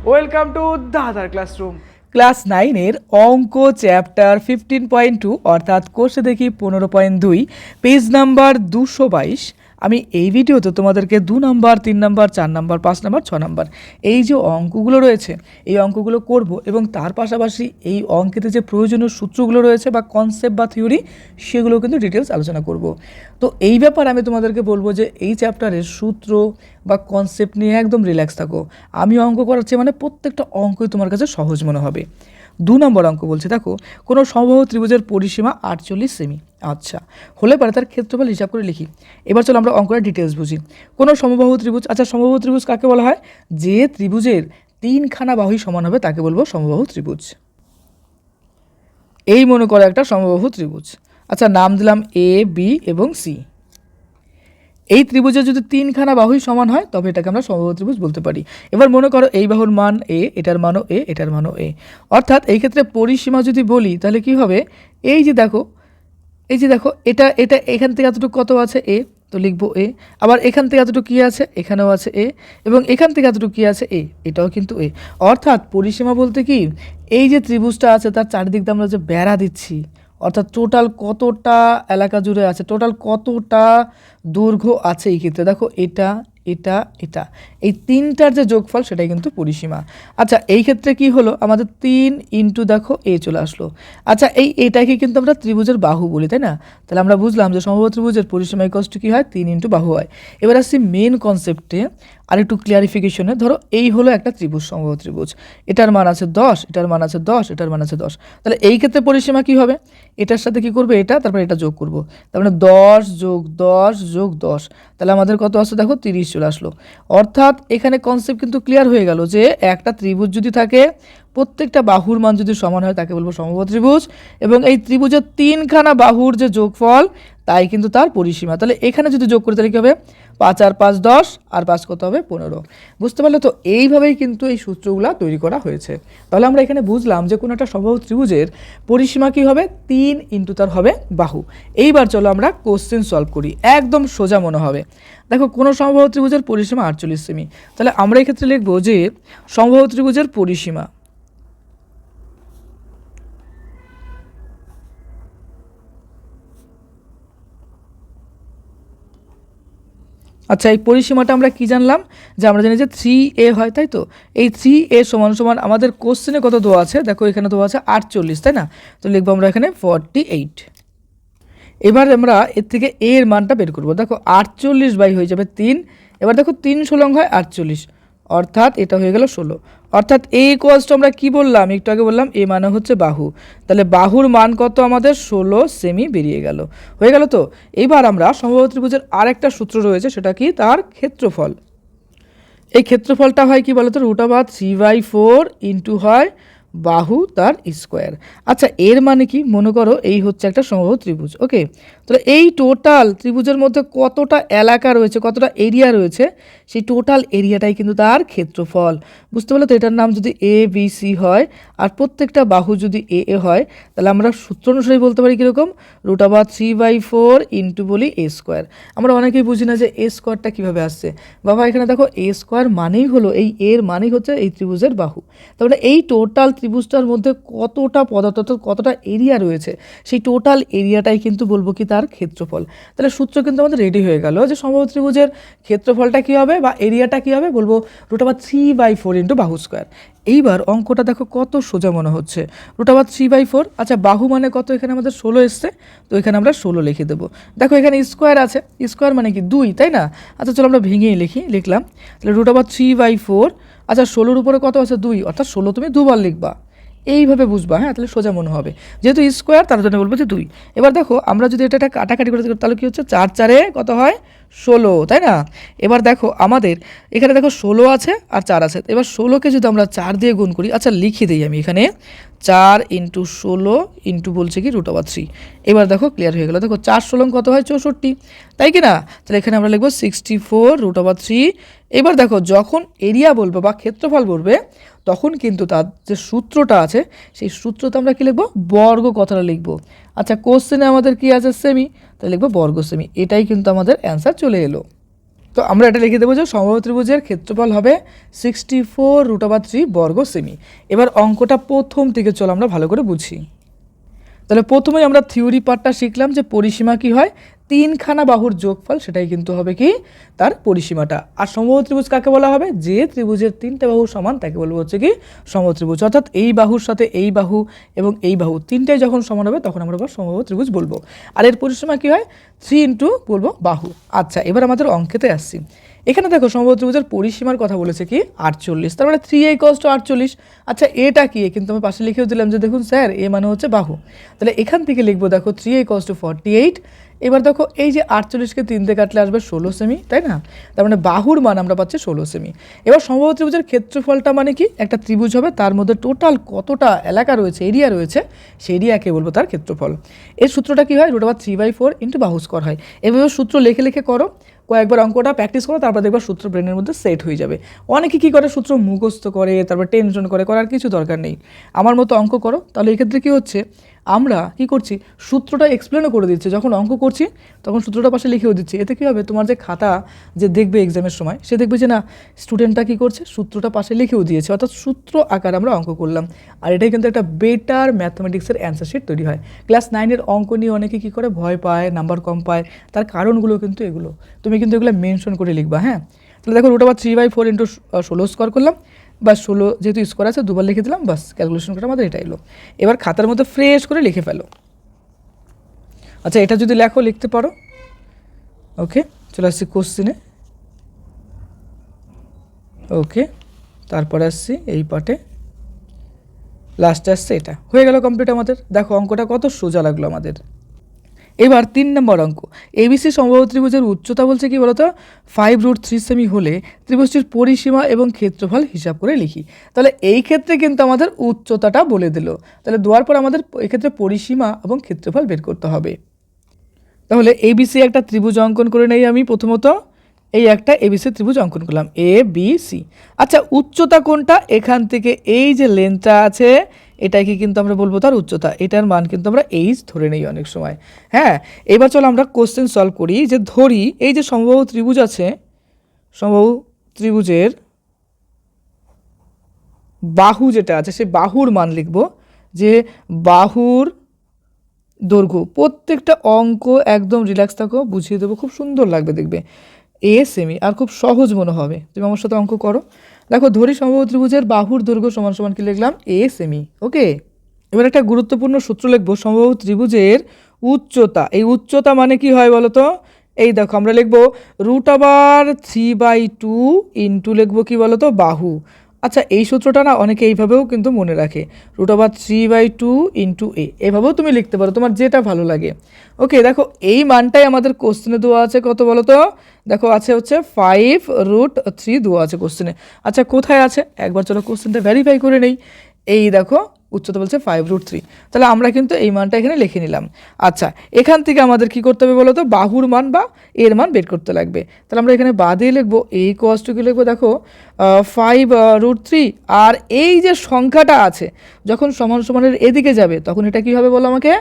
Welcome to দাদার classroom. Class 9-এর অঙ্ক chapter 15.2 অর্থাৎ কোর্সে দেখি 15.2 পেজ নাম্বার 222। আমি এই ভিডিওতে তোমাদেরকে 2 number, 3 number, 4 number, 5 number, 6 number এই যে অঙ্কগুলো রয়েছে এই অঙ্কগুলো করব এবং তার পাশাপাশি এই অঙ্কেতে যে প্রয়োজনীয় সূত্রগুলো রয়েছে বা কনসেপ্ট বা থিওরি সেগুলো কিন্তু ডিটেলস আলোচনা করব। তো এই ব্যাপারে আমি তোমাদেরকে বলবো যে এই চ্যাপ্টারের সূত্র বা কনসেপ্ট নিয়ে একদম রিল্যাক্স থাকো। আমি অঙ্ক করাচ্ছি মানে প্রত্যেকটা অঙ্কই তোমার কাছে সহজ মনে হবে। 2 নম্বর অঙ্ক বলছে, দেখো কোনো সমবাহু ত্রিভুজের পরিসীমা 48 সেমি। আচ্ছা, হলে পারে তার ক্ষেত্রফল হিসাব করে লিখি। এবার চলো আমরা অঙ্কটা ডিটেলস বুঝি। কোনো সমবাহু ত্রিভুজ, আচ্ছা সমবাহু ত্রিভুজ কাকে বলা হয়? যে ত্রিভুজের 3খানা বাহুই সমান হবে তাকে বলবো সমবাহু ত্রিভুজ। এই মনে করো একটা সমবাহু ত্রিভুজ। আচ্ছা, নাম দিলাম এ, বি এবং সি। এই ত্রিভুজের যদি 3খানা বাহুই সমান হয় তবে এটাকে আমরা সমবাহু ত্রিভুজ বলতে পারি। এবার মনে করো এই বাহুর মান এ, এটার মানও এ, এটার মানও এ। অর্থাৎ এই ক্ষেত্রে পরিসীমা যদি বলি তাহলে কি হবে, এই যে দেখো এটা এটা এখান থেকে এতটুকু কত আছে এ, তো লিখবো এ। আবার এখান থেকে এতটুকু কী আছে, এখানেও আছে এ, এবং এখান থেকে এতটুকু কী আছে এ, এটাও কিন্তু এ। অর্থাৎ পরিসীমা বলতে কি, এই যে ত্রিভুজটা আছে তার চারিদিক দিয়ে আমরা যে বেড়া দিচ্ছি, অর্থাৎ টোটাল কতটা এলাকা জুড়ে আছে, টোটাল কতটা দৈর্ঘ্য আছে এই ক্ষেত্রে দেখো এটা এটা এটা এই তিনটার যে যোগফল সেটাই কিন্তু পরিসীমা। আচ্ছা, এই ক্ষেত্রে কি হলো, আমাদের 3 ইন্টু দেখো এ চলে আসলো। আচ্ছা, এটাকে কিন্তু আমরা ত্রিভুজের বাহু বলি, তাই না? তাহলে আমরা বুঝলাম যে সমবাহু ত্রিভুজের পরিসীমা ইকুয়ালস টু কী হয়, 3 ইন্টু বাহু হয়। এবার আসছি মেন কনসেপ্টে আর একটু ক্লিয়ারিফিকেশনে। ধরো এই হলো একটা ত্রিভুজ, সমবাহু ত্রিভুজ, এটার মান আছে 10, এটার মান আছে 10, এটার মান আছে 10। তাহলে এই ক্ষেত্রে পরিসীমা কি হবে, এটার সাথে কি করবে এটা, তারপরে এটা যোগ করব, তার মানে 10 যোগ 10 যোগ 10, তাহলে আমাদের কত আসছে দেখো 30 চলে আসলো। অর্থাৎ এখানে কনসেপ্ট কিন্তু ক্লিয়ার হয়ে গেল যে একটা ত্রিভুজ যদি থাকে প্রত্যেকটা বাহুর মান যদি সমান হয় তাকে বলবো সমবাহু ত্রিভুজ, এবং এই ত্রিভুজের 3খানা বাহুর যে যোগফল তাই কিন্তু তার পরিসীমা। তাহলে এখানে যদি যোগ করি তাহলে কী হবে, 5 আর 5 10, আর 5 কত হবে 15। বুঝতে পারলে তো? এইভাবেই কিন্তু এই সূত্রগুলো তৈরি করা হয়েছে। তাহলে আমরা এখানে বুঝলাম যে কোনো একটা সমবাহু ত্রিভুজের পরিসীমা কী হবে, 3 ইন্টু তার হবে বাহু। এইবার চলো আমরা কোশ্চেন সলভ করি, একদম সোজা মনে হবে। দেখো কোনো সমবাহু ত্রিভুজের পরিসীমা 48 সেমি। তাহলে আমরা এই ক্ষেত্রে লিখবো যে সমবাহু ত্রিভুজের পরিসীমা, আচ্ছা এই পরিসীমাটা আমরা কি জানলাম, যে আমরা জানি যে 3a হয়, তাই তো? এই 3a সমান সমান আমাদের কোশ্চেনে কত দেওয়া আছে, দেখো এখানে দেওয়া আছে 48, তাই না? তো লিখবো আমরা এখানে 48। এবার আমরা এর থেকে a এর মানটা বের করবো। দেখো 48 বাই হয়ে যাবে 3। এবার দেখো 3 ষোলং হয় 48, অর্থাৎ এটা হয়ে গেল 16। অর্থাৎ a ইকুয়ালস টু আমরা কি বললাম, একটু আগে বললাম a মানে হচ্ছে বাহু। তাহলে বাহুর মান কত আমাদের 16 সেমি বেরিয়ে গেল, হয়ে গেল তো? এবার আমরা সমবাহু ত্রিভুজের আরেকটা সূত্র রয়েছে, সেটা কি, তার ক্ষেত্রফল। এই ক্ষেত্রফলটা হয় কি বলতো, √3/4 ইন্টু হয় বাহু তার স্কোয়ার। আচ্ছা, এর মানে কি, মনে করো এই হচ্ছে একটা সমবাহু ত্রিভুজ, ওকে? তাহলে এই টোটাল ত্রিভুজের মধ্যে কতটা এলাকা রয়েছে, কতটা এরিয়া রয়েছে, সেই টোটাল এরিয়াটাই কিন্তু তার ক্ষেত্রফল। বুঝতে পারলে তো? এটার নাম যদি এ বি সি হয় আর প্রত্যেকটা বাহু যদি এ এ হয়, তাহলে আমরা সূত্র অনুসারে বলতে পারি কীরকম, √3/4 ইন্টু বলি এ স্কোয়ার। আমরা অনেকেই বুঝি না যে এ স্কোয়ারটা কীভাবে আসছে। বাবা এখানে দেখো এ স্কোয়ার মানেই হলো এই এর মানেই হচ্ছে এই ত্রিভুজের বাহু। তাহলে এই টোটাল ত্রিভুজটার মধ্যে কতটা পদার্থ, কতটা এরিয়া রয়েছে, সেই টোটাল এরিয়াটাই কিন্তু বলবো কি তার ক্ষেত্রফল। তাহলে সূত্র কিন্তু আমাদের রেডি হয়ে গেল যে সমবাহু ত্রিভুজের ক্ষেত্রফলটা কী হবে বা এরিয়াটা কী হবে, বলবো √3/4 ইন্টু বাহু স্কোয়ার। এইবার অঙ্কটা দেখো কত সোজা মনে হচ্ছে, √3/4। আচ্ছা, বাহু মানে কত, এখানে আমাদের 16 এসছে, তো এখানে আমরা 16 লিখে দেবো। দেখো এখানে স্কোয়ার আছে, স্কোয়ার মানে কি 2, তাই না? আচ্ছা চলো আমরা ভেঙেই লিখলাম। তাহলে √3/4, আচ্ছা 16-র উপরে কত আছে 2, অর্থাৎ 16 তুমি দুবার লিখবা, এইভাবে বুঝবা, হ্যাঁ? তাহলে সোজা মনে হবে, যেহেতু স্কোয়ার তার জন্য বলবো যে 2। এবার দেখো আমরা যদি এটা কাটাকাটি করে তাহলে কী হচ্ছে, 4 4-এ কত হয় 16, তাই না? এবার দেখো আমাদের এখানে দেখো 16 আছে আর 4 আছে। এবার 16কে যদি আমরা 4 দিয়ে গুণ করি, আচ্ছা লিখে দিই আমি এখানে 4 ইন্টু 16 ইন্টু বলছে কি √3। এবার দেখো ক্লিয়ার হয়ে গেল। দেখো 4 16 কত হয় 64, তাই কি না? তাহলে এখানে আমরা লিখবো 64 √3। এবার দেখো যখন এরিয়া বলবো বা ক্ষেত্রফল বলবে তখন কিন্তু তার যে সূত্রটা আছে সেই সূত্রতে আমরা কী লিখবো, বর্গ কথাটা লিখবো। আচ্ছা কোশ্চেনে আমাদের কি আছে সেমি, তাহলে লিখবো বর্গ সেমি। এটাই কিন্তু আমাদের অ্যান্সার চলে এলো। তো আমরা এটা লিখে দেবো যে সমবাহু ত্রিভুজের ক্ষেত্রফল হবে 64√3 বর্গ সেমি। এবার অঙ্কটা প্রথম থেকে চলো আমরা ভালো করে বুঝি। তাহলে প্রথমেই আমরা থিওরি পার্টটা শিখলাম যে পরিসীমা কি হয়, তিনখানা বাহুর যোগফল, সেটাই কিন্তু হবে কি তার পরিসীমাটা। আর সমবাহু ত্রিভুজ কাকে বলা হবে, যে ত্রিভুজের তিনটে বাহু সমান তাকে বলবো হচ্ছে কি সমবাহু ত্রিভুজ। অর্থাৎ এই বাহুর সাথে এই বাহু এবং এই বাহু তিনটাই যখন সমান হবে তখন আমরা সমবাহু ত্রিভুজ বলবো। আর এর পরিসীমা কি হয় 3 ইন্টু বলবো বাহু। আচ্ছা, এবার আমাদের অঙ্কেতে আসছি। এখানে দেখো সমবাহু ত্রিভুজের পরিসীমার কথা বলেছে কি 48, তার মানে 3a = 48। আচ্ছা, এটা কি, কিন্তু আমি পাশে লিখেও দিলাম যে দেখুন স্যার এ মানে হচ্ছে বাহু, তাহলে এখান থেকে লিখবো দেখো 3a = 48। এবার দেখো এই যে 48কে 3 দিয়ে কাটলে আসবে 16 সেমি, তাই না? তার মানে বাহুর মান আমরা পাচ্ছি 16 সেমি। এবার সমবাহু ত্রিভুজের ক্ষেত্রফলটা মানে কি, একটা ত্রিভুজ হবে তার মধ্যে টোটাল কতটা এলাকা রয়েছে, এরিয়া রয়েছে, সেই এরিয়াকে বলবো তার ক্ষেত্রফল। এর সূত্রটা কি হয়, √3/4 ইন্টু বাহু স্কয়ার হয়। এভাবে সূত্র লিখে লিখে করো, কয়েকবার অঙ্কটা প্র্যাকটিস করো, তারপর দেখবার সূত্র ব্রেনের মধ্যে সেট হয়ে যাবে। অনেকে কী করে, সূত্র মুখস্থ করে তারপর টেনশন করে, করার কিছু দরকার নেই। আমার মতো অঙ্ক করো, তাহলে এক্ষেত্রে কী হচ্ছে, আমরা কি করছি, সূত্রটা এক্সপ্লেনও করে দিচ্ছি। যখন অঙ্ক করছি তখন সূত্রটা পাশে লিখেও দিচ্ছি। এতে কী হবে, তোমার যে খাতা যে দেখবে এক্সামের সময়, সে দেখবে যে না স্টুডেন্টটা কী করছে, সূত্রটা পাশে লিখেও দিয়েছে, অর্থাৎ সূত্র আকারে আমরা অঙ্ক করলাম। আর এটাই কিন্তু একটা বেটার ম্যাথমেটিক্সের অ্যান্সার শিট তৈরি হয়। ক্লাস 9-এর অঙ্ক নিয়ে অনেকে কী করে, ভয় পায়, নাম্বার কম পায়, তার কারণগুলো কিন্তু এগুলো। তুমি কিন্তু এগুলো মেনশন করে লিখবা। হ্যাঁ, তাহলে দেখো √3/4 ইন্টু 16 স্কোয়ার করলাম, বা 16 যেহেতু স্কোয়ার আছে দুবার লিখে দিলাম, বাস ক্যালকুলেশন করে আমাদের এটা এলো। এবার খাতার মধ্যে ফ্রেশ করে লিখে ফেলো। আচ্ছা, এটা যদি লেখো লিখতে পারো। ওকে, চলে আসছি কোশ্চিনে। ওকে, তারপরে আসছি এই পার্টে, লাস্টে আসছে এটা। হয়ে গেল কমপ্লিট আমাদের। দেখো অঙ্কটা কত সোজা লাগলো আমাদের। এবার 3 নম্বর অঙ্ক, এবিসি সমবাহু ত্রিভুজের উচ্চতা বলছে কি বলতো 5√3 সেমি হলে ত্রিভুজটির পরিসীমা এবং ক্ষেত্রফল হিসাব করে লিখি। তাহলে এই ক্ষেত্রে কিন্তু আমাদের উচ্চতাটা বলে দিল, তাহলে দেওয়ার পর আমাদের এক্ষেত্রে পরিসীমা এবং ক্ষেত্রফল বের করতে হবে। তাহলে এবিসি একটা ত্রিভুজ অঙ্কন করে নেই আমি। প্রথমত এই একটা এবিসি ত্রিভুজ অঙ্কন করলাম, এ বি সি। আচ্ছা, উচ্চতা কোনটা, এখান থেকে এই যে লেন্থটা আছে এটাকে কিন্তু আমরা বলবো তার উচ্চতা। এটার মান কিন্তু আমরা এইচ ধরে নেই অনেক সময়। হ্যাঁ, এবার চলো আমরা কোশ্চেন সলভ করি। যে ধরি এই যে সমবাহু ত্রিভুজ আছে, সমবাহু ত্রিভুজের বাহু যেটা আছে সেই বাহুর মান লিখব, যে বাহুর দৈর্ঘ্য। প্রত্যেকটা অঙ্ক একদম রিল্যাক্স থাকো, বুঝিয়ে দেবো, খুব সুন্দর লাগবে দেখবে, এ সেমি, আর খুব সহজ মনে হবে। তুমি আমার সাথে অঙ্ক করো। দেখো ধরি সমবাহু ত্রিভুজের বাহুর দৈর্ঘ্য সমান সমান কি লিখলাম, এ সেমি। ওকে, এবার একটা গুরুত্বপূর্ণ সূত্র লিখবো, সমবাহু ত্রিভুজের উচ্চতা। এই উচ্চতা মানে কি হয় বলো তো, এই দেখো আমরা লিখবো √3/2 ইন্টু লিখবো কি বলো তো বাহু। আচ্ছা, এই সূত্রটা না অনেকে এইভাবেও কিন্তু মনে রাখে, √3/2 ইন্টু এ, এভাবেও তুমি লিখতে পারো, তোমার যেটা ভালো লাগে। ওকে, দেখো এই মানটাই আমাদের কোশ্চেনে দেওয়া আছে, কত বলো তো, দেখো আছে হচ্ছে 5√3 দেওয়া আছে কোশ্চেনে। আচ্ছা, কোথায় আছে একবার চলো কোশ্চেনটা ভেরিফাই করে নেই। এই দেখো উচ্চতা বলছে 5√3, তাহলে আমরা কিন্তু এই মানটা এখানে লিখে নিলাম। আচ্ছা, এখান থেকে আমাদের কি করতে হবে বলো তো, বাহুর মান বা এর মান বের করতে লাগবে। তাহলে আমরা এখানে বাদে লিখবো, এই কষ্টকে লিখবো দেখো 5√3, আর এই যে সংখ্যাটা আছে যখন সমান সমানের এদিকে যাবে তখন এটা কি হবে বলো আমাকে,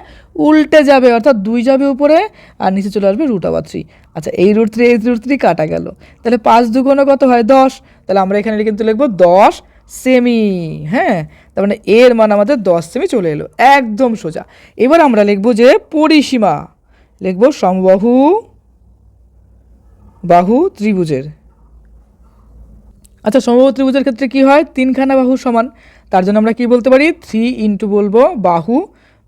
উল্টে যাবে, অর্থাৎ 2 যাবে উপরে আর নিচে চলে আসবে √3। আচ্ছা, এই √3 কাটা গেল, তাহলে 5 2 কত হয় 10, তাহলে আমরা এখানে কিন্তু লিখবো 10 সেমি। হ্যাঁ, তার মানে এর মান আমাদের 10 সেমি চলে এলো, একদম সোজা। এবার আমরা লিখবো যে পরিসীমা, লিখবো সমবাহু ত্রিভুজের। আচ্ছা, সমবাহু ত্রিভুজের ক্ষেত্রে কি হয়, তিনখানা বাহু সমান, তার জন্য আমরা কি বলতে পারি 3 ইন্টু বলবো বাহু,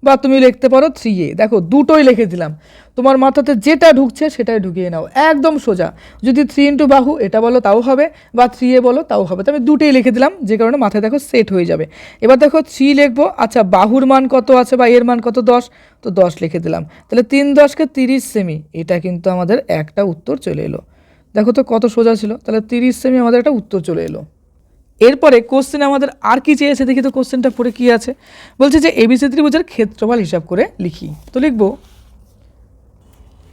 বা তুমি লিখতে পারো 3a। দেখো দুটোই লিখে দিলাম, তোমার মাথাতে যেটা ঢুকছে সেটাই ঢুকিয়ে নাও, একদম সোজা। যদি 3 ইন্টু বাহু এটা বলো তাও হবে, বা 3a বলো তাও হবে, তো আমি দুটোই লিখে দিলাম, যে কারণে মাথায় দেখো সেট হয়ে যাবে। এবার দেখো 3 লিখবো। আচ্ছা, বাহুর মান কত আছে বা এর মান কত 10, তো 10 লিখে দিলাম, তাহলে 3 10 30 সেমি। এটা কিন্তু আমাদের একটা উত্তর চলে এলো। দেখো তো কত সোজা ছিল, তাহলে 30 সেমি আমাদের একটা উত্তর চলে এলো। এরপরে কোশ্চেনে আমাদের আর কি চেয়েছে দেখি তো, কোশ্চেনটা পড়ে কি আছে, বলছে যে এবিসি ত্রিভুজের ক্ষেত্রফল হিসাব করে লিখি। তো লিখবো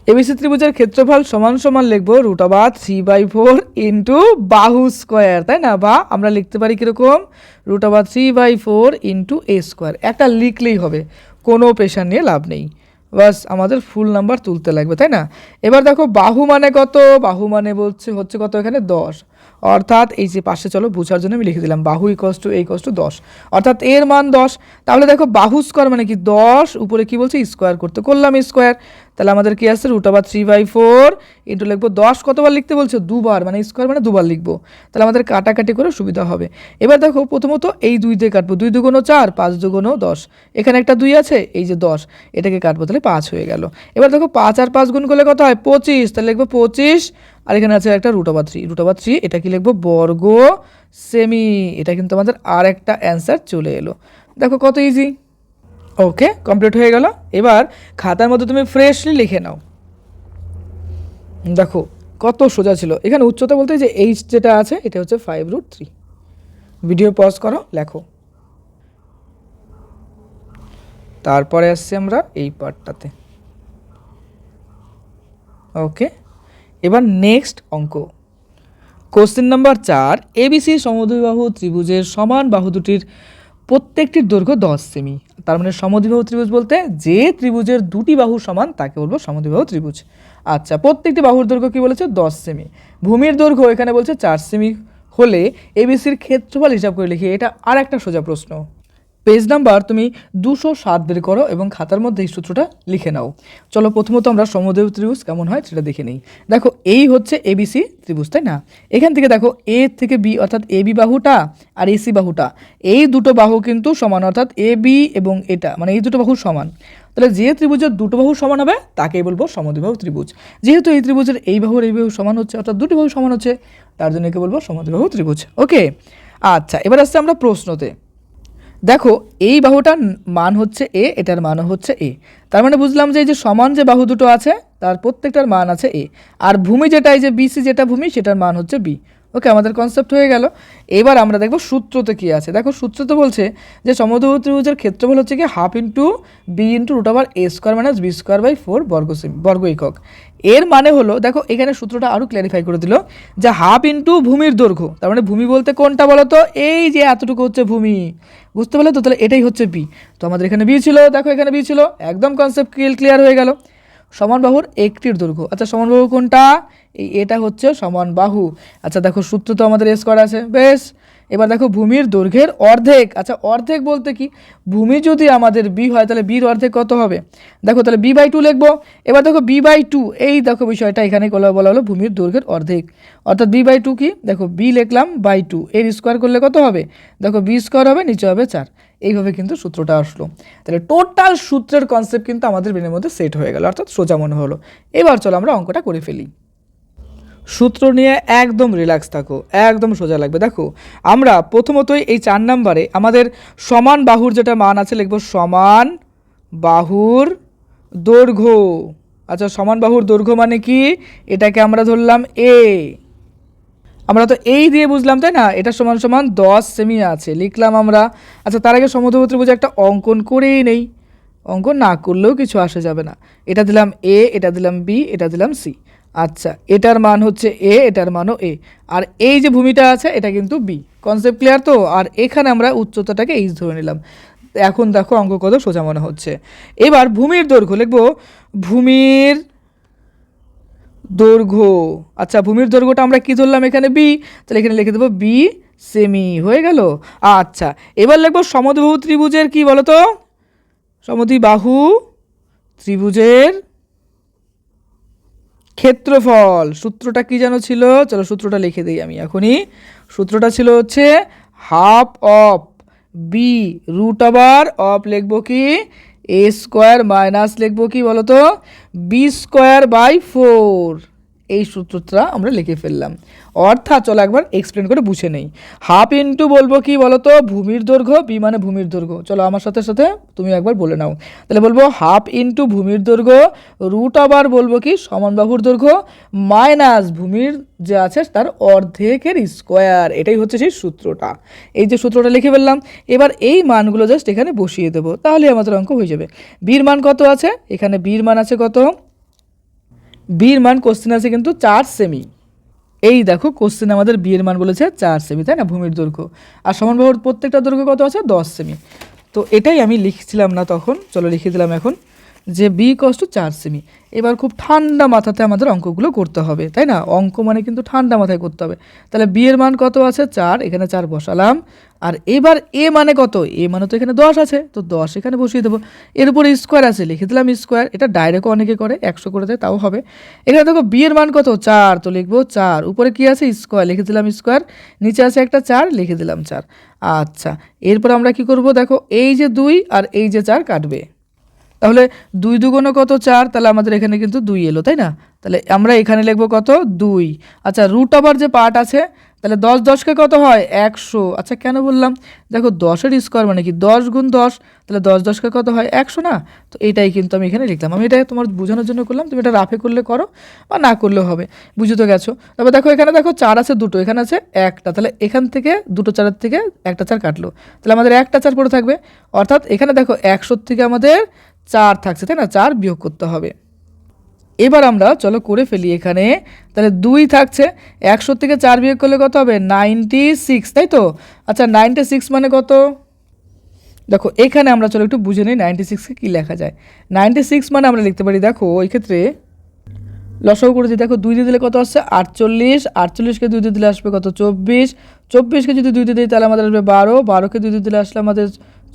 এবিসি ত্রিভুজের ক্ষেত্রফল সমান সমান লিখবো √3/4 ইন্টু বাহু স্কোয়ার, তাই না? বা আমরা লিখতে পারি কীরকম, √3/4 ইন্টু এ স্কোয়ার। একটা লিখলেই হবে, কোনো প্রেশার নিয়ে লাভ নেই। বাস আমাদের ফুল নাম্বার তুলতে লাগবে, তাই না? এবার দেখো বাহু মানে কত, বাহু মানে হচ্ছে কত এখানে 10, অর্থাৎ এই যে পাশে চলো বোঝার জন্য আমি লিখে দিলাম বাহু ইকস টু 10, অর্থাৎ এর মান 10। তাহলে দেখো বাহু স্কোয়ার মানে কি 10, উপরে কি বলছে স্কোয়ার করলাম স্কোয়ার, তাহলে আমাদের কি আসছে √3/4 ইন্টু লিখবো 10 কতবার লিখতে বলছে, দুবার, মানে স্কোয়ার মানে দুবার লিখবো, তাহলে আমাদের কাটাকাটি করে সুবিধা হবে। এবার দেখো প্রথমত এই 2 দিয়ে কাটবো, 2 দুগুণ 4, 5 দুগুণ 10, এখানে একটা 2 আছে, এই যে 10 এটাকে কাটবো, তাহলে 5 হয়ে গেল। এবার দেখো 5 আর 5 গুণ করলে কত হয় 25, তাহলে লিখবো 25, আর এখানে আছে একটা √3, এটা কি লিখবো বর্গ সেমি, এটা কিন্তু আমাদের আর একটা অ্যান্সার চলে এলো। দেখো কত ইজি। ওকে, কমপ্লিট হয়ে গেল। এবার খাতার মধ্যে তুমি ফ্রেশলি লিখে নাও। দেখো কত সোজা ছিল। এখানে উচ্চতা বলতে যে এইচ যেটা আছে এটা হচ্ছে 5√3। ভিডিও পজ করো, লেখো। তারপরে আসছি আমরা এই পার্টটাতে। ওকে, এবার নেক্সট অঙ্ক, কোশ্চেন নাম্বার 4, এবিসি সমদ্বিবাহু ত্রিভুজের সমান বাহু দুটির প্রত্যেকটির দৈর্ঘ্য 10 সেমি। তার মানে সমদ্বিবাহু ত্রিভুজ বলতে যে ত্রিভুজের দুটি বাহু সমান তাকে বলবো সমদ্বিবাহু ত্রিভুজ। আচ্ছা, প্রত্যেকটি বাহুর দৈর্ঘ্য কি বলেছে 10 সেমি, ভূমির দৈর্ঘ্য এখানে বলছে 4 সেমি হলে এবিসির ক্ষেত্রফল হিসাব করে লিখি। এটা আর একটা সোজা প্রশ্ন। পেজ নাম্বার তুমি 207 বের করো এবং খাতার মধ্যে এই সূত্রটা লিখে নাও। চলো প্রথমত আমরা সমদ্বিবাহু ত্রিভুজ কেমন হয় সেটা দেখে নিই। দেখো এই হচ্ছে এবিসি ত্রিভুজ, তাই না? এখান থেকে দেখো এ থেকে বি অর্থাৎ এবি বাহুটা আর এসি বাহুটা, এই দুটো বাহু কিন্তু সমান, অর্থাৎ এ বি এবং এটা মানে এই দুটো বাহু সমান। তাহলে যে ত্রিভুজের দুটো বাহু সমান হবে তাকেই বলবো সমদ্বিবাহু ত্রিভুজ। যেহেতু এই ত্রিভুজের এই বাহুর এই বাহু সমান হচ্ছে, অর্থাৎ দুটি বাহু সমান হচ্ছে, তার জন্য একে বলবো সমদ্বিবাহু ত্রিভুজ। ওকে, আচ্ছা এবার আসছে আমরা প্রশ্নতে। দেখো এই বাহুটার মান হচ্ছে এ, এটার মানও হচ্ছে এ, তার মানে বুঝলাম যে এই যে সমান যে বাহু দুটো আছে তার প্রত্যেকটার মান আছে এ, আর ভূমি যেটা এই যে বিসি যেটা ভূমি সেটার মান হচ্ছে বি। ওকে, আমাদের কনসেপ্ট হয়ে গেল। এবার আমরা দেখব সূত্রতে কি আছে। দেখো সূত্রতে বলছে যে সমদ্বিবাহু ত্রিভুজের ক্ষেত্রফল হচ্ছে কি ½ into B into √a² - b² বর্গ একক। এর মানে হলো, দেখো এখানে সূত্রটা আরও ক্ল্যারিফাই করে দিল যে ½ ইন্টু ভূমির দৈর্ঘ্য, তার মানে ভূমি বলতে কোনটা বলো তো, এই যে এতটুকু হচ্ছে ভূমি, বুঝতে পারলে তো? তাহলে এটাই হচ্ছে বি। তো আমাদের এখানে বি ছিল, দেখো এখানে বি ছিল, একদম কনসেপ্ট ক্লিয়ার হয়ে গেল। সমান বাহুর একটির দৈর্ঘ্য, আচ্ছা সমান বাহু কোনটা, এটা হচ্ছে সমান বাহু। আচ্ছা দেখো সূত্র তো আমাদের এস করা আছে, বেশ। এবার দেখো ভূমির দৈর্ঘ্যের অর্ধেক, আচ্ছা অর্ধেক বলতে কি, ভূমি যদি আমাদের বি হয় তাহলে বির অর্ধেক কত হবে, দেখো তাহলে b/2 লিখবো। এবার দেখো b/2, এই দেখো বিষয়টা এখানে বলা হলো ভূমির দৈর্ঘ্যের অর্ধেক, অর্থাৎ b/2 কি, দেখো b লিখলাম /2, এর স্কোয়ার করলে কত হবে, দেখো b² হবে, নিচে হবে 4। এইভাবে কিন্তু সূত্রটা আসলো। তাহলে টোটাল সূত্রের কনসেপ্ট কিন্তু আমাদের ব্রেনের মধ্যে সেট হয়ে গেল, অর্থাৎ সোজা মনে হলো। এবার চলো আমরা অঙ্কটা করে ফেলি। সূত্র নিয়ে একদম রিল্যাক্স থাকো, একদম সোজা লাগবে। দেখো আমরা প্রথমতই এই 4 নম্বরে আমাদের সমান বাহুর যেটা মান আছে লিখবো সমান বাহুর দৈর্ঘ্য। আচ্ছা সমান বাহুর দৈর্ঘ্য মানে কি, এটাকে আমরা ধরলাম এ, আমরা তো এই দিয়ে বুঝলাম তাই না, এটা সমান সমান 10 সেমি আছে লিখলাম আমরা। আচ্ছা তার আগে সমদ্বিবাহু ত্রিভুজে একটা অঙ্কন করেই নেই, অঙ্কন না করলেও কিছু আসে যাবে না। এটা দিলাম এ, এটা দিলাম বি, এটা দিলাম সি। আচ্ছা এটার মান হচ্ছে এ, এটার মানও এ, আর এই যে ভূমিটা আছে এটা কিন্তু বি। কনসেপ্ট ক্লিয়ার তো? আর এখানে আমরা উচ্চতাটাকে এইচ ধরে নিলাম। এখন দেখো অঙ্ক কত সোজা মনে হচ্ছে। এবার ভূমির দৈর্ঘ্য লিখবো ভূমির দৈর্ঘ্য। আচ্ছা ভূমির দৈর্ঘ্যটা আমরা কি ধরলাম এখানে বি, তাহলে এখানে লিখে দেবো বি সেমি, হয়ে গেল। আচ্ছা এবার লিখবো সমদ্বিবাহু ত্রিভুজের কি বলতো, সমদ্বিবাহু ত্রিভুজের ক্ষেত্রফল। সূত্রটা কি যেন ছিল, চলো সূত্রটা লিখে দিই আমি এখনই। সূত্রটা ছিল হচ্ছে হাফ অফ বি √অফ লিখবো কি a² মাইনাস লিখবো কি বলতো b²/4। এই সূত্রটা আমরা লিখে ফেললাম। অর্থাৎ চলো একবার এক্সপ্লেন করে বুঝে নেই। হাফ ইন্টু বলবো কি বলতো ভূমির দৈর্ঘ্য, বি মানে ভূমির দৈর্ঘ্য, চলো আমার সাথে সাথে তুমি একবার বলে নাও। তাহলে বলবো হাফ ইন্টু ভূমির দৈর্ঘ্য √ বলবো কি সমান বাহুর দৈর্ঘ্য মাইনাস ভূমির যে আছে তার অর্ধেকের স্কোয়ার। এটাই হচ্ছে সেই সূত্রটা। এই যে সূত্রটা লিখে ফেললাম। এবার এই মানগুলো জাস্ট এখানে বসিয়ে দেবো, তাহলে আমাদের অঙ্ক হয়ে যাবে। বির মান কত আছে, এখানে বির মান আছে কত, বির মান কোশ্চেন আছে কিন্তু 4 সেমি। এই দেখো কোশ্চেন আমাদের বি এর মান বলেছে 4 সেমি, তাই না, ভূমির দৈর্ঘ্য। আর সমান বাহুর প্রত্যেকটা দৈর্ঘ্য কত আছে 10 সেমি। তো এটাই আমি লিখছিলাম না তখন, চলো লিখে দিলাম এখন। যে বি ইকুয়ালস টু 4 সেমি। এবার খুব ঠান্ডা মাথাতে আমাদের অঙ্কগুলো করতে হবে, তাই না? অঙ্ক মানে কিন্তু ঠান্ডা মাথায় করতে হবে। তাহলে বি এর মান কত আছে 4, এখানে 4 বসালাম। আর এবার এ মানে কত, এ মানে তো এখানে 10 আছে, তো 10 এখানে বসিয়ে দেবো। এর উপরে স্কোয়ার আছে, লিখে দিলাম স্কোয়ার। এটা ডাইরেক্ট অনেকে করে 100 করে দেয়, তাও হবে। এখানে দেখো বি এর মান কত 4, তো লিখবো 4, উপরে কি আছে স্কোয়ার, লিখে দিলাম স্কোয়ার, নিচে আছে একটা 4, লিখে দিলাম 4। আচ্ছা, এরপর আমরা কি করব, দেখো এই যে 2 আর এই যে 4 কাটবে, তাহলে 2 দুগুণ কত 4, তাহলে আমাদের এখানে কিন্তু 2 এলো, তাই না? তাহলে আমরা এখানে লিখবো কত 2। আচ্ছা, রুট ওভার যে পার্ট আছে, তাহলে 10 10কে কত হয় 100। আচ্ছা, কেন বললাম, দেখো 10-এর স্কোয়ার মানে কি 10 গুণ 10, তাহলে 10 10কে কত হয় 100 না? তো এটাই কিন্তু আমি এখানে লিখলাম। আমি এটা তোমার বোঝানোর জন্য করলাম, তুমি এটা রাফে করলে করো বা না করলেও হবে, বুঝে তো গেছো। তারপর দেখো এখানে দেখো 4 আছে দুটো, এখানে আছে একটা, তাহলে এখান থেকে দুটো 4-এর থেকে একটা 4 কাটলো, তাহলে আমাদের একটা 4 পড়ে থাকবে। অর্থাৎ এখানে দেখো 100 থেকে আমাদের 4 থাকছে, তাই না? 4 বিয়োগ করতে হবে। এবার আমরা চলো করে ফেলি এখানে। তাহলে 2 থাকছে, 100 থেকে 4 বিয়োগ করলে কত হবে 96, তাই তো? আচ্ছা, 96 মানে কত, দেখো এখানে আমরা চলো একটু বুঝে নিই 96কে কী লেখা যায়। 96 মানে আমরা লিখতে পারি, দেখো এই ক্ষেত্রে লসাগু করেছি, দেখো 2 দিয়ে দিলে কত আসছে 48, 48কে 2 দিয়ে দিলে আসবে কত 24, 24কে যদি 2 দিয়ে দিই তাহলে আমাদের আসবে 12, 12কে 2 দিয়ে দিলে আসলে আমাদের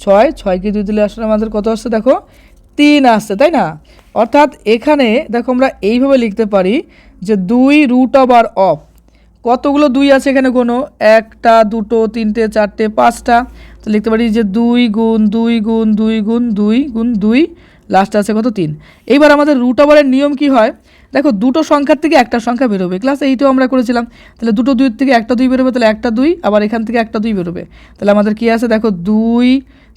6, 6কে 2 দিলে আসলে আমাদের কত আসছে দেখো 3 আসছে, তাই না? অর্থাৎ এখানে দেখো আমরা এইভাবে লিখতে পারি যে 2 রুট ওভার অফ, কতগুলো 2 আছে এখানে কোনো, একটা, দুটো, তিনটে, চারটে, 5টা, তো লিখতে পারি যে 2 গুণ 2 গুণ 2 গুণ 2 গুণ 2, লাস্টে আছে কত 3। এইবার আমাদের রুট ওভারের নিয়ম কি হয়, দেখো দুটো সংখ্যার থেকে একটা সংখ্যা বেরোবে, ক্লাস 8-এও আমরা করেছিলাম। তাহলে দুটো 2 থেকে একটা 2 বেরোবে, তাহলে একটা 2, আবার এখান থেকে একটা 2 বেরোবে, তাহলে আমাদের কি আছে দেখো 2,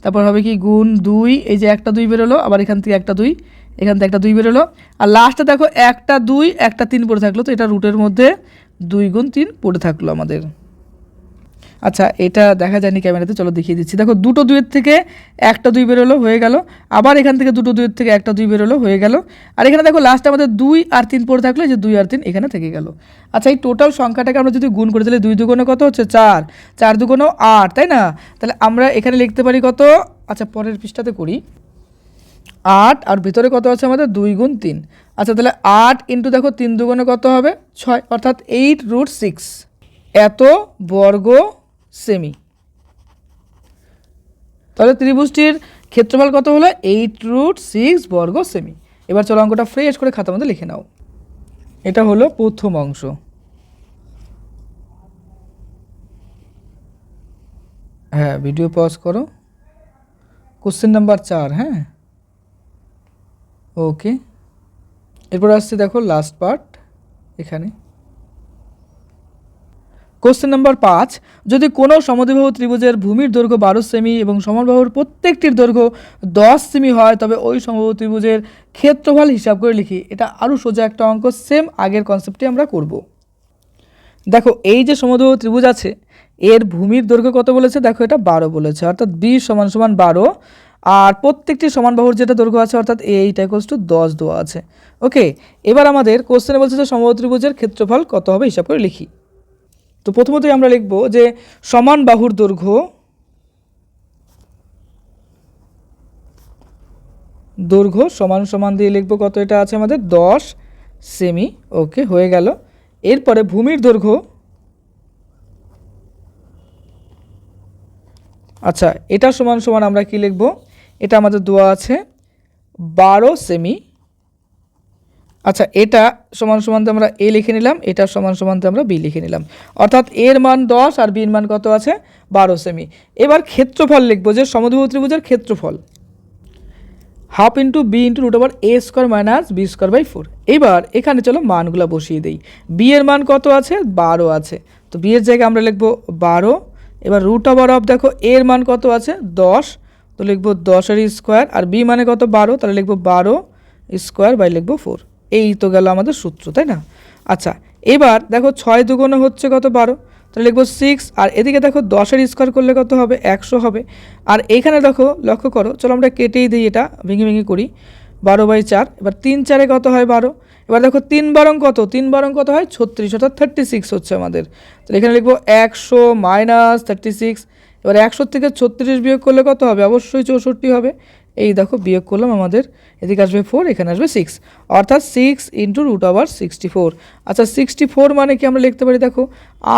তারপর হবে কি গুণ 2, এই যে একটা 2 বেরোলো, আবার এখান থেকে একটা 2, এখান থেকে একটা 2 বেরোলো, আর লাস্টে দেখো একটা 2 একটা 3 পড়ে থাকলো, তো এটা রুটের মধ্যে 2 গুণ 3 পড়ে থাকলো আমাদের। আচ্ছা, এটা দেখা যায়নি ক্যামেরাতে, চলো দেখিয়ে দিচ্ছি। দেখো দুটো 2-এর থেকে একটা 2 বেরোলো, হয়ে গেল। আবার এখান থেকে দুটো 2-এর থেকে একটা 2 বেরোলো, হয়ে গেল। আর এখানে দেখো লাস্টে আমাদের 2 আর 3 পড়ে থাকলো, যে 2 আর 3 এখানে থেকে গেল। আচ্ছা, এই টোটাল সংখ্যাটাকে আমরা যদি গুণ করি, তাহলে 2 দুগুণে কত হচ্ছে 4, 4 দুগুণে 8, তাই না? তাহলে আমরা এখানে লিখতে পারি কত, আচ্ছা পরের পৃষ্ঠাতে করি, 8, আর ভিতরে কত আছে আমাদের 2 গুণ 3। আচ্ছা, তাহলে 8 ইন্টু দেখো 3 দুগুণে কত হবে 6, অর্থাৎ 8√6 এত বর্গ সেমি। তাহলে ত্রিভুজটির ক্ষেত্রফল কত হলো 8√6 বর্গ সেমি। এবার চলো অঙ্কটা ফ্রেশ করে খাতার মধ্যে লিখে নাও। এটা হলো প্রথম অংশ। হ্যাঁ, ভিডিও পজ করো। কোশ্চেন নাম্বার 4, হ্যাঁ ওকে। এরপর আসছে দেখো লাস্ট পার্ট এখানে। কোশ্চেন নাম্বার 5, যদি কোনো সমদ্বিবাহু ত্রিভুজের ভূমির দৈর্ঘ্য 12 সেমি এবং সমবাহুর প্রত্যেকটির দৈর্ঘ্য 10 সেমি হয়, তবে ওই সমবাহু ত্রিভুজের ক্ষেত্রফল হিসাব করে লিখি। এটা আরও সোজা একটা অঙ্ক, সেম আগের কনসেপ্টে আমরা করব। দেখো এই যে সমদ্বিবাহু ত্রিভুজ আছে, এর ভূমির দৈর্ঘ্য কত বলেছে, দেখো এটা 12 বলেছে, অর্থাৎ বি সমান সমান 12, আর প্রত্যেকটি সমান বাহুর যেটা দৈর্ঘ্য আছে অর্থাৎ এইটা ইকুয়ালস টু 10 দেওয়া আছে। ওকে, এবার আমাদের কোশ্চেনে বলছে যে সমবাহু ত্রিভুজের ক্ষেত্রফল কত হবে হিসাব করে লিখি। তো প্রথমতই আমরা লিখব যে সমান বাহুর দৈর্ঘ্য সমান সমান দিয়ে লিখব কত, এটা আছে আমাদের 10 সেমি। ওকে, হয়ে গেল। এরপরে ভূমির দৈর্ঘ্য, আচ্ছা এটা সমান সমান আমরা কি লিখব, এটা আমাদের দেওয়া আছে 12 সেমি। আচ্ছা, এটা সমান সমান আমরা এ লিখে নিলাম, এটা সমান সমান আমরা বি লিখে নিলাম, অর্থাৎ এর মান 10 আর বির মান কত আছে 12 সেমি। এবার ক্ষেত্রফল লিখব যে সমদ্বিবাহু ত্রিভুজের ক্ষেত্রফল, half into B into root over A square minus B square by 4। এবার এখানে চলো মানগুলো বসিয়ে দিই। বি এর মান কত আছে 12 আছে, তো বি এর জায়গায় আমরা লিখব 12। এবার রুট ওভার অফ দেখো এর মান কত আছে 10, তো লিখব 10-এর স্কোয়ার, আর বি মানে কত 12, তাহলে লিখব 12 স্কোয়ার বাই লিখব 4। এই তো গেল আমাদের সূত্র, তাই না? আচ্ছা, এবার দেখো 6 দুগুণ হচ্ছে কত 12, তাহলে লিখব 6, আর এদিকে দেখো 10-এর স্কোয়ার করলে কত হবে 100 হবে। আর এখানে দেখো লক্ষ্য করো, চলো আমরা কেটেই দিই, এটা ভেঙে ভেঙে করি, 12/4, এবার 3-4 কত হয় 12, এবার দেখো 3 বারং কত, 3 বারং কত হয় 36, অর্থাৎ 36 হচ্ছে আমাদের। তাহলে এখানে লিখবো 100 মাইনাস 36, এবার 100 থেকে 36 বিয়োগ করলে কত হবে? অবশ্যই 64 হবে। এই দেখো বিয়োগ করলাম, আমাদের এদিকে আসবে 4, এখানে আসবে 6, অর্থাৎ 6 ইন্টু √64। আচ্ছা 64 মানে কি আমরা লিখতে পারি? দেখো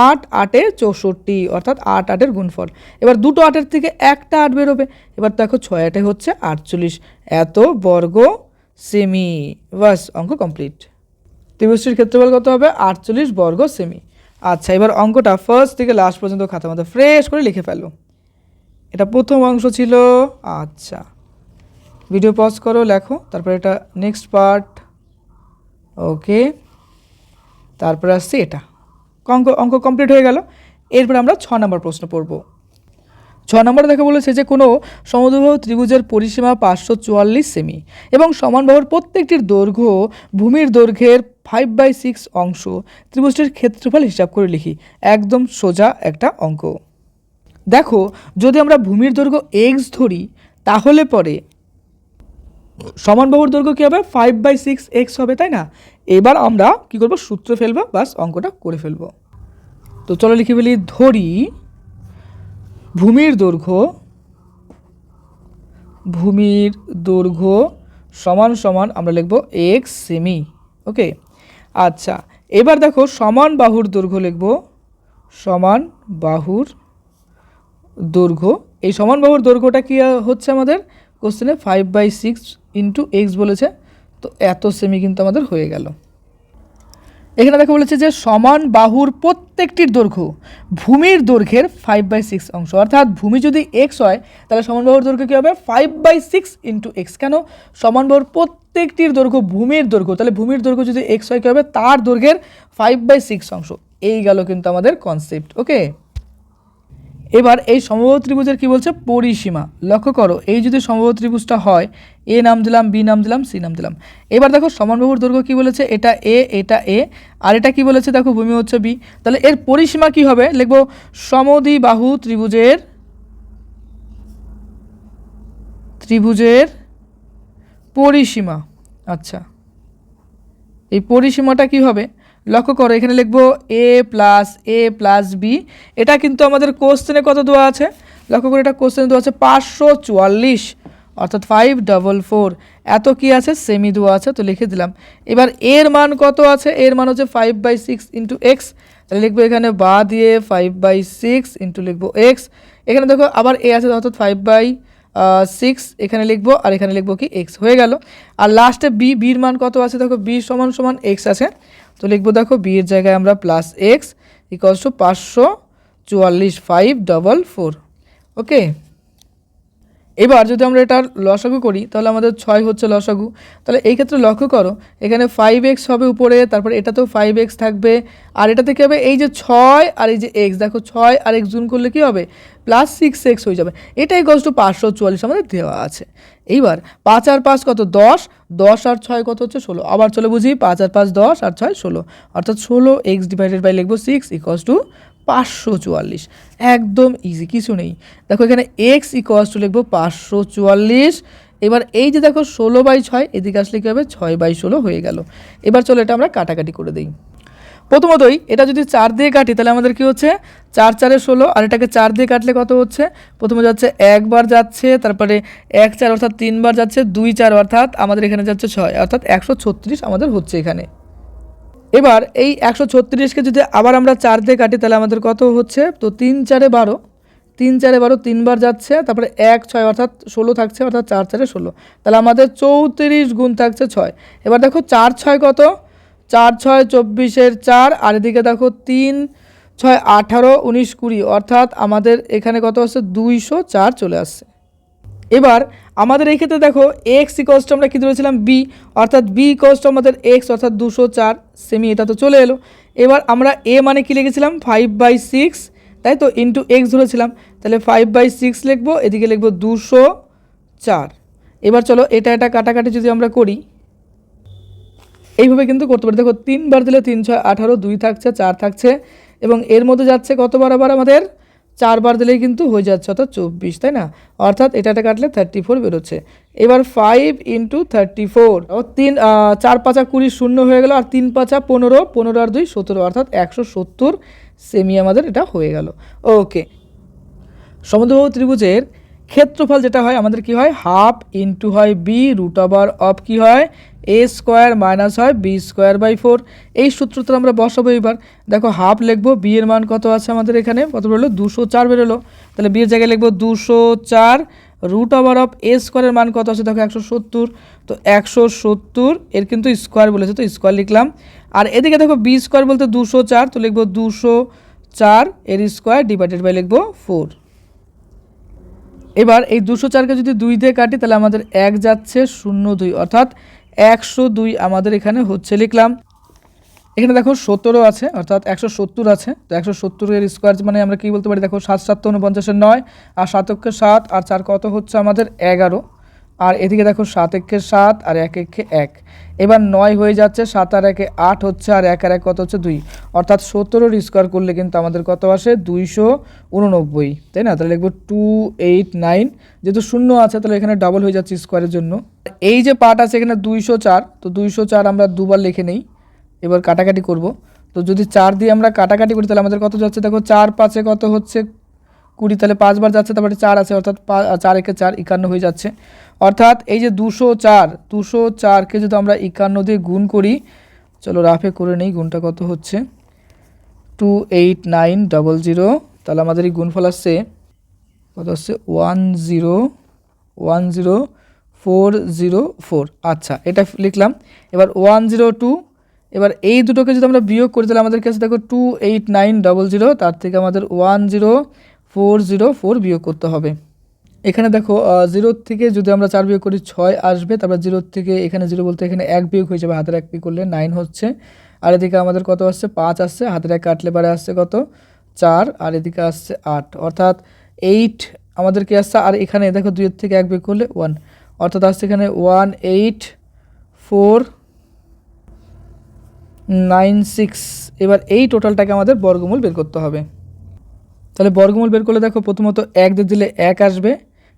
8 8 64, অর্থাৎ 8 8-এর গুণফল। এবার দুটো 8-এর থেকে একটা 8 বেরোবে। এবার দেখো 6 8 হচ্ছে 48, এত বর্গ সেমি। বাস, অঙ্ক কমপ্লিট। ত্রিভুজটির ক্ষেত্রফল কত হবে? 48 বর্গ সেমি। আচ্ছা এবার অঙ্কটা ফার্স্ট থেকে লাস্ট পর্যন্ত খাতার মধ্যে ফ্রেশ করে লিখে ফেলো। এটা প্রথম অংশ ছিল। আচ্ছা ভিডিও পজ করো, লেখো, তারপর এটা নেক্সট পার্ট। ওকে, তারপর আসছে এটা। অঙ্ক কমপ্লিট হয়ে গেল। এরপর আমরা 6 নম্বর প্রশ্ন পড়ব। 6 নম্বরে দেখা বলেছে যে কোনো সমদ্বিবাহু ত্রিভুজের পরিসীমা 544 সেমি এবং সমান বাহুর প্রত্যেকটির দৈর্ঘ্য ভূমির দৈর্ঘ্যের 5/6 অংশ। ত্রিভুজটির ক্ষেত্রফল হিসাব করে লিখি। একদম সোজা একটা অঙ্ক। দেখো যদি আমরা ভূমির দৈর্ঘ্য x ধরি তাহলে পরে সমান বাহুর দৈর্ঘ্য কী হবে? 5/6 x হবে, তাই না? এবার আমরা কি করব? সূত্র ফেলবো, বাস অঙ্কটা করে ফেলবো। তো চলো লিখে ফেলি। ধরি ভূমির দৈর্ঘ্য সমান সমান আমরা লিখব x সেমি। ওকে, আচ্ছা এবার দেখো সমান বাহুর দৈর্ঘ্য লিখব। সমান বাহুর দৈর্ঘ্য, এই সমান বাহুর দৈর্ঘ্যটা কি হচ্ছে আমাদের কোশ্চেনে? 5/6 ইন্টু x বলেছে, তো এত সেমি কিন্তু আমাদের হয়ে গেল। এখানে দেখা বলেছে যে সমান বাহুর প্রত্যেকটির দৈর্ঘ্য ভূমির দৈর্ঘ্যের 5/6 অংশ, অর্থাৎ ভূমি যদি x হয় তাহলে সমান বাহুর দৈর্ঘ্য কী হবে? 5/6 ইন্টু x। কেন? সমান বাহুর প্রত্যেকটির দৈর্ঘ্য ভূমির দৈর্ঘ্য, তাহলে ভূমির দৈর্ঘ্য যদি x হয় কী হবে? তার দৈর্ঘ্যের 5/6 অংশ। এই গেল কিন্তু আমাদের কনসেপ্ট। ওকে, এবার এই সমবাহু ত্রিভুজের কি বলছে? পরিসীমা। লক্ষ্য করো, এই যদি সমবাহু ত্রিভুজটা হয়, এ নাম দিলাম, বি নাম দিলাম, সি নাম দিলাম। এবার দেখো সমান বাহুর দৈর্ঘ্য কি বলেছে? এটা এ, এটা এ, আর এটা কি বলেছে? দেখো ভূমি হচ্ছে বি, তাহলে এর পরিসীমা কি হবে? লিখবো সমদ্বিবাহু ত্রিভুজের পরিসীমা। আচ্ছা এই পরিসীমাটা কি হবে? লক্ষ্য করো, এখানে লিখবো a প্লাস বি। এটা কিন্তু আমাদের কোশ্চেনে কত দেওয়া আছে? লক্ষ্য করে, এটা কোশ্চেনে দেওয়া আছে 544, অর্থাৎ 544। এত কি আছে? সেমি দেওয়া আছে, তো লিখে দিলাম। এবার এর মান কত আছে? এর মান হচ্ছে 5/6 ইন্টু এক্স, তাহলে লিখবো এখানে বা দিয়ে 5/6 ইন্টু লিখবো এক্স। এখানে দেখো আবার এ আছে, অর্থাৎ 5/6 এখানে লিখবো, আর এখানে লিখবো কি? এক্স হয়ে গেল। আর লাস্টে বির মান কত আছে? দেখো বি সমান সমান এক্স আছে, তো লিখবো দেখো বি এর জায়গায় আমরা প্লাস এক্স ইকুয়ালস টু 544, 544। ওকে, এবার যদি আমরা এটার লসাগু করি তাহলে আমাদের 6 হচ্ছে লসাগু। তাহলে এই ক্ষেত্রে লক্ষ্য করো, এখানে 5x হবে উপরে, তারপরে এটাতেও 5x থাকবে, আর এটা থেকে হবে এই যে 6 আর এই যে x, দেখো 6 আর x গুণ করলে কি হবে? প্লাস 6x হয়ে যাবে। এটাই ইকুয়ালস টু 544 আমাদের দেওয়া আছে। এইবার 5 আর 5 কত? 10, 10 আর 6 কত হচ্ছে? 16। আবার চলে বুঝি, 5 আর 5 10 আর 6 16, অর্থাৎ 16x ডিভাইডেড বাই লিখবো 6 ইকুয়ালস টু 544। একদম ইজি, কিছু নেই। দেখো এখানে এক্স ইকুয়ালস টু লিখবো 544। এবার এই যে দেখো 16/6, এদিকে আসলে কী হবে? 6/16 হয়ে গেল। এবার চলো এটা আমরা কাটাকাটি করে দিই। প্রথমতই এটা যদি 4 দিয়ে কাটি তাহলে আমাদের কি হচ্ছে? 4 4 16, আর এটাকে 4 দিয়ে কাটলে কত হচ্ছে? প্রথমে যাচ্ছে একবার যাচ্ছে, তারপরে 1 4 অর্থাৎ 3 বার যাচ্ছে, 2 4 অর্থাৎ আমাদের এখানে যাচ্ছে 6, অর্থাৎ 136 আমাদের হচ্ছে এখানে। এবার এই 136কে যদি আবার আমরা 4 দিয়ে কাটি তাহলে আমাদের কত হচ্ছে? তো 3 4 12, 3 4 12 3বার যাচ্ছে, তারপরে 1 6 অর্থাৎ 16 থাকছে, অর্থাৎ 4 4 16, তাহলে আমাদের 34 গুণ থাকছে 6। এবার দেখো 4 6 কত? 4 6 24-এর 4, আর এদিকে দেখো 3 6 18 19 20, অর্থাৎ আমাদের এখানে কত আসছে? 204 চলে আসছে। এবার আমাদের এই ক্ষেত্রে দেখো এক্স ইকোয়ালস টু আমরা কী ধরেছিলাম? বি, অর্থাৎ বি ইকোয়ালস টু আমাদের এক্স, অর্থাৎ 204 সেমি, এটা তো চলে এলো। এবার আমরা এ মানে কি লিখেছিলাম? 5/6, তাই তো, ইন্টু এক্স ধরেছিলাম, তাহলে 5/6 লিখবো, এদিকে লিখবো 204। এবার চলো এটা কাটাকাটি যদি আমরা করি, এইভাবে কিন্তু করতে পারি। দেখো 3 বার দিলে 3 6 18, 2 থাকছে, 4 থাকছে, এবং এর মধ্যে যাচ্ছে কতবার? আবার আমাদের 4 বার দিলেই কিন্তু হয়ে যাচ্ছে, অর্থাৎ 24, তাই না? অর্থাৎ এটা কাটলে 34 বেরোচ্ছে। এবার 5 ইন্টু 34, 4 5 20 শূন্য হয়ে গেল, আর 3 5 15, 15 আর 2 17, অর্থাৎ 170 সেমি আমাদের এটা হয়ে গেল। ওকে, সমদ্বিবাহু ত্রিভুজের ক্ষেত্রফল যেটা হয় আমাদের কি হয় হাফ ইন্টু হয় বি রুট ওভার অফ কি হয় এ স্কোয়ার মাইনাস হয় বি স্কোয়ার বাই 4। এই সূত্রটা আমরা বসাবো। এবার দেখো হাফ লিখবো, বি এর মান কত আছে আমাদের এখানে, কত বেরোলো 204 বেরোলো। তাহলে বি এর জায়গায় লিখবো 204 রুট ওভার অফ এ স্কোয়ারের মান কত আছে দেখো 170। তো 170 এর কিন্তু স্কোয়ার বলেছে, তো স্কোয়ার লিখলাম। আর এদিকে দেখো বি স্কোয়ার বলতে 204, তো লিখবো 204 এর স্কোয়ার ডিভাইডেড বাই লিখবো 4। এবার এই 204কে যদি 2 দিয়ে কাটি তাহলে আমাদের 1 যাচ্ছে 0.2, অর্থাৎ 102 আমাদের এখানে হচ্ছে লিখলাম। এখানে দেখো 17 আছে, অর্থাৎ 170 আছে। তো 170 এর স্কোয়ার মানে আমরা কি বলতে পারি দেখো 7 7 49 9, আর 7 একে 7 আর 4 কত হচ্ছে আমাদের 11, আর এদিকে দেখো 7 একে 7 আর 1 একে 1। এবার 9 হয়ে যাচ্ছে, 7 আর 1 8 হচ্ছে, আর 1 আর 1 কত হচ্ছে 2, অর্থাৎ 17 এর স্কোয়ার করলে কিন্তু আমাদের কত আসে 289, তাই না? তাহলে লিখবো 289, যেহেতু শূন্য আছে তাহলে এখানে ডাবল হয়ে যাচ্ছে স্কোয়ারের জন্য। এই যে পার্ট আছে এখানে 204, তো 204 আমরা দুবার লিখে নেই। এবার কাটাকাটি করব, তো যদি 4 দিয়ে আমরা কাটাকাটি করি তাহলে আমাদের কত যাচ্ছে দেখো 4 5 কত হচ্ছে 20, তাহলে 5 বার যাচ্ছে, তারপরে 4 আছে, অর্থাৎ 4 একে 4 51 হয়ে যাচ্ছে। অর্থাৎ এই যে 204কে যদি আমরা 51 দিয়ে গুণ করি, চলো রাফে করে নেই গুণটা কত হচ্ছে 28900, তাহলে আমাদের এই গুণফল আসছে কত আসছে 1010404। আচ্ছা, এটা লিখলাম। এবার 102, এবার এই দুটোকে যদি আমরা বিয়োগ করি তাহলে আমাদের কাছে দেখো 28900, তার থেকে আমাদের 10404 বিয়োগ করতে হবে। এখানে দেখো 0 থেকে যদি আমরা 4 বিয়োগ করি 6 আসবে, তারপর 0 থেকে এখানে 0 বলতে এখানে 1 বিয়োগ হয়ে যাবে, হাতের 1 বিয়োগ করলে 9 হচ্ছে, আর এদিকে আমাদের কত আসছে 5 আসছে, হাতের 1 কাটলে পারে আসছে কত 4, আর এদিকে আসছে 8, অর্থাৎ 8 আমাদের কি আসছে। আর এখানে দেখো 2 এর থেকে 1 বিয়োগ করলে 1, অর্থাৎ আসছে এখানে 18496। এবার এই টোটালটাকে আমাদের বর্গমূল বের করতে হবে। তাহলে বর্গমূল বের করলে দেখো প্রথমত 1 দিয়ে দিলে 1 আসবে,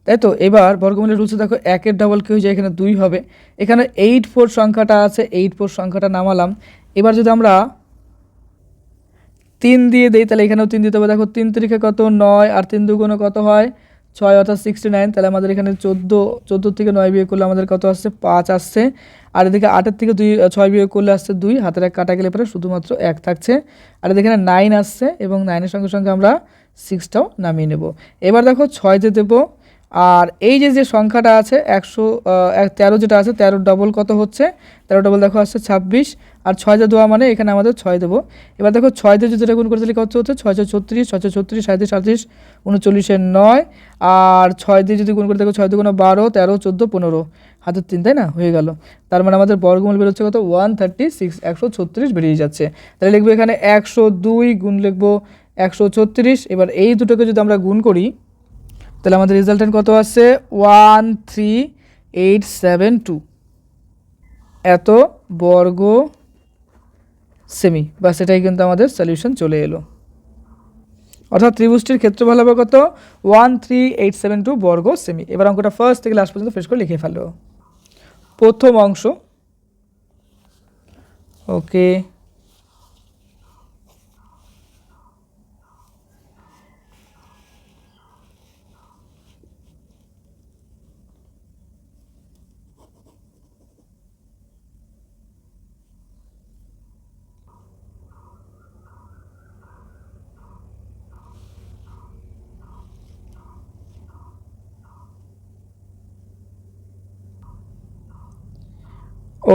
তাই তো? এবার বর্গমূলের রুলসে দেখো 1 এর ডাবল কি হয়ে যায়, এখানে 2 হবে। এখানে 84 সংখ্যাটা আছে, 84 সংখ্যাটা নামালাম। এবার যদি আমরা 3 দিয়ে দেই তাহলে এখানেও 3 দিতে হবে। দেখো 3 তিরিখে কত 9, আর 3 দুগুণে কত হয় 6, অর্থাৎ 69। তাহলে আমাদের এখানে 14 থেকে 9 বিয়োগ করলে আমাদের কত আসছে 5 আসছে, আর এদিকে 8 থেকে 6 বিয়োগ করলে আসছে 2, হাতের 1 কাটা গেলে পরে শুধুমাত্র 1 থাকছে, আর এখানে 9 আসছে, এবং 9 এর সঙ্গে সঙ্গে আমরা 6টাও নামিয়ে নেব। এবার দেখো 6 দিয়ে দেবো, আর এই যে সংখ্যাটা আছে 113 যেটা আছে 13 ডবল কত হচ্ছে, 13 ডবল দেখো আসছে 26, আর 6 দিয়ে দেওয়া মানে এখানে আমাদের 6 দেবো। এবার দেখো 6 দিয়ে যদি গুণ করে তাহলে কত হচ্ছে 6 36, 6 36, 37, 38, 39 9, আর 6 দিয়ে যদি গুণ করে দেখো 6 দুগুণে 12, 13, 14, 15, হাতের 3, তাই না? হয়ে গেল। তার মানে আমাদের বর্গমূল বেরোচ্ছে কত 136, 136 বেরিয়ে যাচ্ছে। তাহলে লিখবো এখানে 102 গুণ লিখবো 136। এবার এই দুটোকে যদি আমরা গুণ করি তাহলে আমাদের রেজাল্টেন্ট কত আসছে 13872, এত বর্গ সেমি। বা সেটাই কিন্তু আমাদের সলিউশন চলে এলো। অর্থাৎ ত্রিভুজটির ক্ষেত্রফল হবে কত 13872 বর্গ সেমি। এবার অঙ্কটা ফার্স্ট থেকে লাস্ট পর্যন্ত ফ্রেশ করে লিখে ফেলো। প্রথম অংশ, ওকে,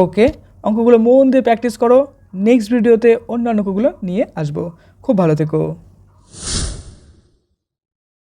ওকে, অঙ্কগুলো মন দিয়ে প্র্যাকটিস করো। নেক্সট ভিডিওতে অন্য অঙ্কগুলো নিয়ে আসবো। খুব ভালো থেকো।